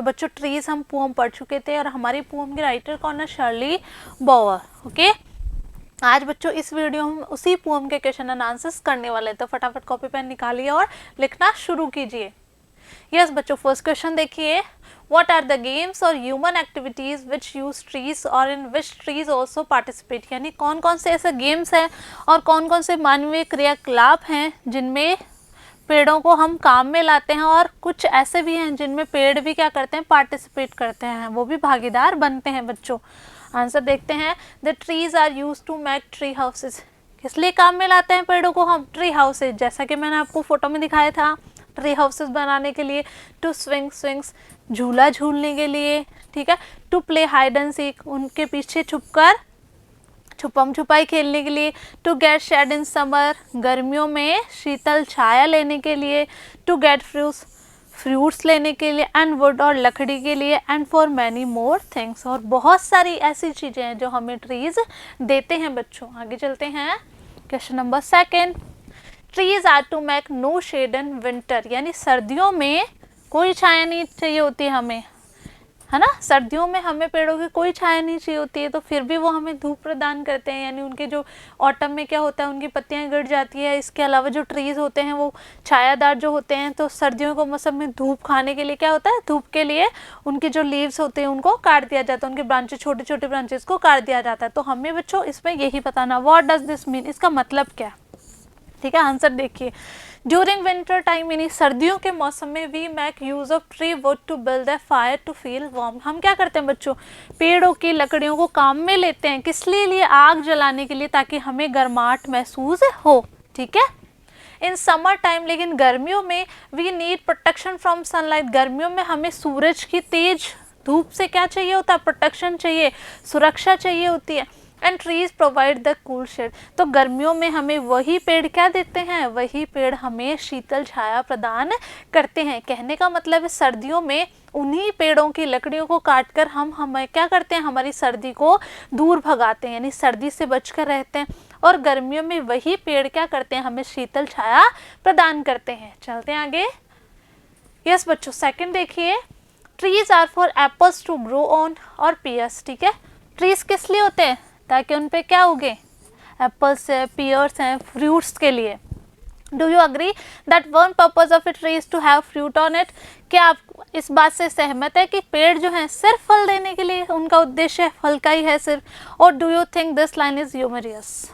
तो बच्चों ट्रीज हम पोम पढ़ चुके थे और हमारी पोम के राइटर कौन है, शर्ली बोवर। ओके, आज बच्चों इस वीडियो में हम उसी पोम के क्वेश्चन एंड आंसर्स करने वाले हैं, तो फटाफट कॉपी पेन निकालिए और लिखना शुरू कीजिए। यस बच्चों, फर्स्ट क्वेश्चन देखिए, व्हाट आर द गेम्स और human activities which use trees और इन विच ट्रीज ऑल्सो पार्टिसिपेट, यानी कौन कौन से ऐसे गेम्स हैं और कौन कौन से मानवीय क्रियाकलाप हैं जिनमें पेड़ों को हम काम में लाते हैं, और कुछ ऐसे भी हैं जिनमें पेड़ भी क्या करते हैं, पार्टिसिपेट करते हैं, वो भी भागीदार बनते हैं। बच्चों आंसर देखते हैं, the trees are use to make tree houses, किस लिए काम में लाते हैं पेड़ों को हम, ट्री हाउसेज, जैसा कि मैंने आपको फोटो में दिखाया था, ट्री हाउसेज बनाने के लिए, टू स्विंग्स झूला झूलने के लिए, ठीक है, to play hide and seek, उनके पीछे छुपकर छुपम छुपाई खेलने के लिए, to get shade in summer, गर्मियों में शीतल छाया लेने के लिए, टू गेट फ्रूट्स लेने के लिए, एंड वुड और लकड़ी के लिए, and for many more things, और बहुत सारी ऐसी चीज़ें हैं जो हमें ट्रीज देते हैं। बच्चों आगे चलते हैं, question number second, trees are to make no shade in winter, यानी सर्दियों में कोई छाया नहीं चाहिए होती है हमें, है ना, सर्दियों में हमें पेड़ों की कोई छाया नहीं चाहिए होती है, तो फिर भी वो हमें धूप प्रदान करते हैं, यानी उनके जो ऑटम में क्या होता है, उनकी पत्तियां गिर जाती है। इसके अलावा जो ट्रीज होते हैं वो छायादार जो होते हैं, तो सर्दियों के मौसम में धूप खाने के लिए क्या होता है, धूप के लिए उनके जो लीव्स होते हैं उनको काट दिया जाता है, उनके ब्रांचेस, छोटे छोटे ब्रांचेस को काट दिया जाता है। तो हमें बच्चों इसमें यही बताना, व्हाट डज दिस मीन, इसका मतलब क्या, ठीक है। आंसर देखिए, ड्यूरिंग विंटर टाइम, यानी सर्दियों के मौसम में, we make use of tree wood to build a fire to feel warm, हम क्या करते हैं बच्चों, पेड़ों की लकड़ियों को काम में लेते हैं, किस लिए, आग जलाने के लिए, ताकि हमें गर्माहट महसूस हो, ठीक है। इन समर टाइम, लेकिन गर्मियों में, we need protection from sunlight, गर्मियों में हमें सूरज की तेज धूप से क्या चाहिए होता है, प्रोटेक्शन चाहिए, सुरक्षा चाहिए होती है। And trees provide the cool shade, तो गर्मियों में हमें वही पेड़ क्या देते हैं, वही पेड़ हमें शीतल छाया प्रदान करते हैं। कहने का मतलब है सर्दियों में उन्हीं पेड़ों की लकड़ियों को काटकर हमें क्या करते हैं, हमारी सर्दी को दूर भगाते हैं, यानी सर्दी से बचकर रहते हैं, और गर्मियों में वही पेड़ क्या करते हैं, हमें शीतल छाया प्रदान करते हैं। चलते हैं आगे। यस बच्चों, सेकंड देखिए, trees are for apples to grow on और पियर्स, ठीक है। ट्रीज किस लिए होते हैं, ताकि उन पे क्या उगे, एप्पल्स है, पियर्स हैं, फ्रूट्स के लिए। Do you agree that one purpose of a tree is to have fruit on it, क्या आप इस बात से सहमत है कि पेड़ जो हैं सिर्फ फल देने के लिए उनका उद्देश्य फल का ही है सिर्फ, और do you think this line is humorous,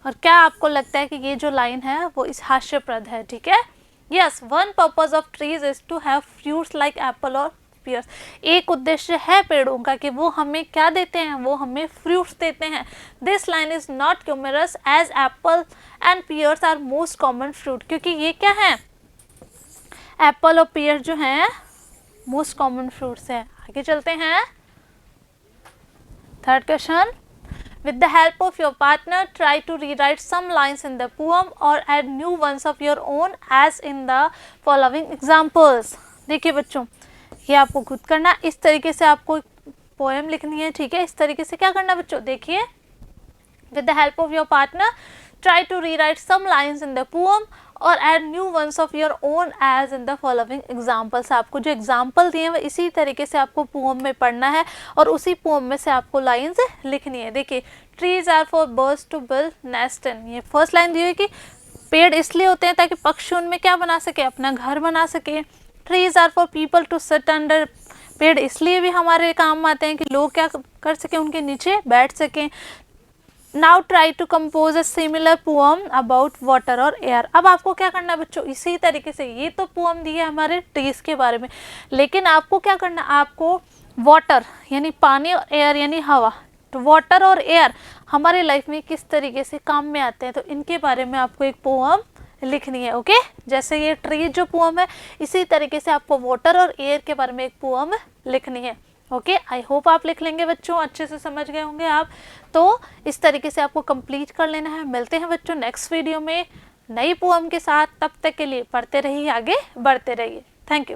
और क्या आपको लगता है कि ये जो लाइन है वो इस हास्यप्रद है, ठीक है। Yes, one purpose of trees is to have fruits like apple और पियर्स, एक उद्देश्य है पेड़ों का कि वो हमें क्या देते हैं, वो हमें फ्रूट्स देते हैं। This line is not humorous as apple and pears are most common fruit, क्योंकि ये क्या है, एप्पल और पियर जो हैं मोस्ट कॉमन फ्रूट्स हैं। आगे चलते हैं, third question, with the help of your partner try to rewrite some lines in the poem or add new ones of your own as in the following examples। देखिए बच्चों, ये आपको खुद करना, इस तरीके से आपको पोएम लिखनी है, ठीक है। इस तरीके से क्या करना बच्चों, देखिए, with the help of your partner try to rewrite some lines in the poem और add new ones of your own as in the following examples। आपको जो एग्जाम्पल दिए हैं वो इसी तरीके से आपको पोएम में पढ़ना है और उसी पोएम में से आपको लाइंस लिखनी है। देखिए, trees are for birds to build nest in, ये फर्स्ट लाइन दी हुई कि पेड़ इसलिए होते हैं ताकि पक्षी उनमें क्या बना सके, अपना घर बना सके। Trees are for people to sit under, पेड़ इसलिए भी हमारे काम आते हैं कि लोग क्या कर सकें, उनके नीचे बैठ सकें। Now try to compose a similar poem about water और एयर। अब आपको क्या करना है बच्चों, इसी तरीके से, ये तो पोअम दी है हमारे ट्रीज के बारे में, लेकिन आपको क्या करना, आपको वाटर यानी पानी और एयर यानी हवा, तो वाटर और एयर हमारे लाइफ में किस तरीके से काम में आते हैं, तो इनके बारे में आपको एक पोअम लिखनी है। ओके, जैसे ये ट्री जो पोअम है, इसी तरीके से आपको वाटर और एयर के बारे में एक पोअम लिखनी है। ओके, आई होप आप लिख लेंगे बच्चों, अच्छे से समझ गए होंगे आप। तो इस तरीके से आपको कंप्लीट कर लेना है। मिलते हैं बच्चों नेक्स्ट वीडियो में नई पोअम के साथ, तब तक के लिए पढ़ते रहिए, आगे बढ़ते रहिए। Thank you.